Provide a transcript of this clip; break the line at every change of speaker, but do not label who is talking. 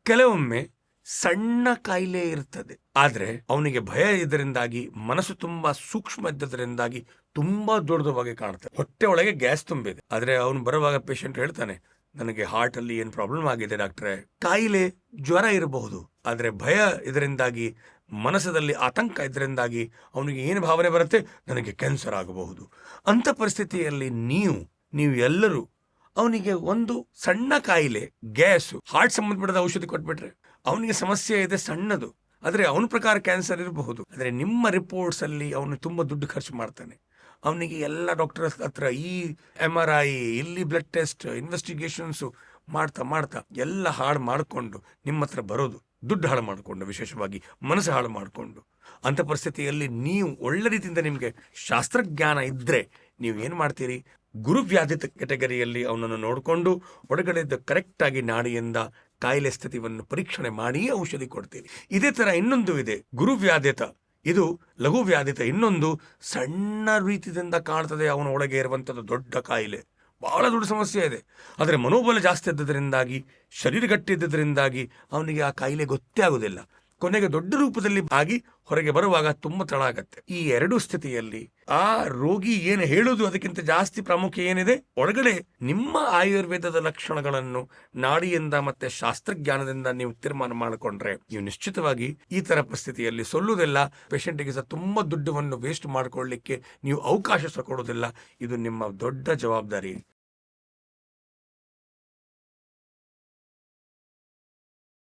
ಕೆಲವೊಮ್ಮೆ ಸಣ್ಣ ಕಾಯಿಲೆ ಇರ್ತದೆ, ಆದ್ರೆ ಅವನಿಗೆ ಭಯ ಇದರಿಂದಾಗಿ ಮನಸ್ಸು ತುಂಬಾ ಸೂಕ್ಷ್ಮ ಇದ್ದದರಿಂದಾಗಿ ತುಂಬಾ ದೊಡ್ಡದಾಗಿ ಕಾಣುತ್ತೆ. ಹೊಟ್ಟೆ ಒಳಗೆ ಗ್ಯಾಸ್ ತುಂಬಿದೆ, ಆದ್ರೆ ಅವನು ಬರುವಾಗ ಪೇಷಂಟ್ ಹೇಳ್ತಾನೆ, ನನಗೆ ಹಾರ್ಟ್ ಅಲ್ಲಿ ಏನ್ ಪ್ರಾಬ್ಲಮ್ ಆಗಿದೆ ಡಾಕ್ಟ್ರೆ. ಕಾಯಿಲೆ ಜ್ವರ ಇರಬಹುದು, ಆದ್ರೆ ಭಯ ಇದರಿಂದಾಗಿ, ಮನಸ್ಸದಲ್ಲಿ ಆತಂಕ ಇದರಿಂದಾಗಿ ಅವನಿಗೆ ಏನು ಭಾವನೆ ಬರುತ್ತೆ, ನನಗೆ ಕ್ಯಾನ್ಸರ್ ಆಗಬಹುದು. ಅಂತ ಪರಿಸ್ಥಿತಿಯಲ್ಲಿ ನೀವು ಎಲ್ಲರೂ ಅವನಿಗೆ ಒಂದು ಸಣ್ಣ ಕಾಯಿಲೆ, ಗ್ಯಾಸು, ಹಾರ್ಟ್ ಸಂಬಂಧಪಟ್ಟದ ಔಷಧಿ ಕೊಟ್ಬಿಟ್ರೆ ಅವನಿಗೆ ಸಮಸ್ಯೆ ಇದೆ ಸಣ್ಣದು, ಆದ್ರೆ ಅವನ ಪ್ರಕಾರ ಕ್ಯಾನ್ಸರ್ ಇರಬಹುದು. ಆದ್ರೆ ನಿಮ್ಮ ರಿಪೋರ್ಟ್ಸ್ ಅಲ್ಲಿ ಅವನು ತುಂಬಾ ದುಡ್ಡು ಖರ್ಚು ಮಾಡ್ತಾನೆ. ಅವನಿಗೆ ಎಲ್ಲ ಡಾಕ್ಟರ್ಸ್ ಹತ್ರ ಈ MRI, ಇಲ್ಲಿ ಬ್ಲಡ್ ಟೆಸ್ಟ್, ಇನ್ವೆಸ್ಟಿಗೇಷನ್ಸ್ ಮಾಡ್ತಾ ಎಲ್ಲ ಹಾಳು ಮಾಡಿಕೊಂಡು ನಿಮ್ಮ ಹತ್ರ ಬರೋದು, ದುಡ್ಡು ಹಾಳು ಮಾಡಿಕೊಂಡು, ವಿಶೇಷವಾಗಿ ಮನಸ್ಸು ಹಾಳು ಮಾಡಿಕೊಂಡು. ಅಂತ ಪರಿಸ್ಥಿತಿಯಲ್ಲಿ ನೀವು ಒಳ್ಳೆ ರೀತಿಯಿಂದ ನಿಮಗೆ ಶಾಸ್ತ್ರಜ್ಞಾನ ಇದ್ರೆ ನೀವು ಏನು ಮಾಡ್ತೀರಿ, ಗುರುವ್ಯಾಧಿ ಕೆಟಗರಿಯಲ್ಲಿ ಅವನನ್ನು ನೋಡಿಕೊಂಡು ಒಳಗಡೆ ಕರೆಕ್ಟ್ ಆಗಿ ನಾಡಿಯಿಂದ ಕಾಯಿಲೆ ಸ್ಥಿತಿಯನ್ನು ಪರೀಕ್ಷಣೆ ಮಾಡಿ ಔಷಧಿ ಕೊಡ್ತೀರಿ. ಇದೇ ತರ ಇನ್ನೊಂದು ಇದೆ, ಗುರುವ್ಯಾಧಿತ. ಇದು ಲಘು ವ್ಯಾಧಿತ. ಇನ್ನೊಂದು ಸಣ್ಣ ರೀತಿಯಿಂದ ಕಾಣ್ತದೆ, ಅವನ ಒಳಗೆ ಇರುವಂಥದ್ದು ದೊಡ್ಡ ಕಾಯಿಲೆ, ಬಹಳ ದೊಡ್ಡ ಸಮಸ್ಯೆ ಇದೆ. ಆದರೆ ಮನೋಬಲ ಜಾಸ್ತಿ ಇದ್ದದರಿಂದಾಗಿ, ಶರೀರ ಗಟ್ಟಿ ಇದ್ದದರಿಂದಾಗಿ ಅವನಿಗೆ ಆ ಕಾಯಿಲೆ ಗೊತ್ತೇ ಆಗುದಿಲ್ಲ. ಕೊನೆಗೆ ದೊಡ್ಡ ರೂಪದಲ್ಲಿ ಆಗಿ ಹೊರಗೆ ಬರುವಾಗ ತುಂಬಾ ತಡ ಆಗತ್ತೆ. ಈ ಎರಡು ಸ್ಥಿತಿಯಲ್ಲಿ ಆ ರೋಗಿ ಏನು ಹೇಳುದು ಅದಕ್ಕಿಂತ ಜಾಸ್ತಿ ಪ್ರಾಮುಖ್ಯ ಏನಿದೆ, ಒಳಗಡೆ ನಿಮ್ಮ ಆಯುರ್ವೇದದ ಲಕ್ಷಣಗಳನ್ನು ನಾಡಿಯಿಂದ ಮತ್ತೆ ಶಾಸ್ತ್ರಜ್ಞಾನದಿಂದ ನೀವು ತೀರ್ಮಾನ ಮಾಡಿಕೊಂಡ್ರೆ ನೀವು ನಿಶ್ಚಿತವಾಗಿ ಈ ತರ ಪರಿಸ್ಥಿತಿಯಲ್ಲಿ ಸೊಲ್ಲುವುದಿಲ್ಲ. ಪೇಷಂಟ್ಗೆ ಸಹ ತುಂಬಾ ದುಡ್ಡನ್ನು ವೇಸ್ಟ್ ಮಾಡ್ಕೊಳ್ಳಿಕ್ಕೆ ನೀವು ಅವಕಾಶ ಸಹ ಕೊಡೋದಿಲ್ಲ. ಇದು ನಿಮ್ಮ ದೊಡ್ಡ ಜವಾಬ್ದಾರಿ.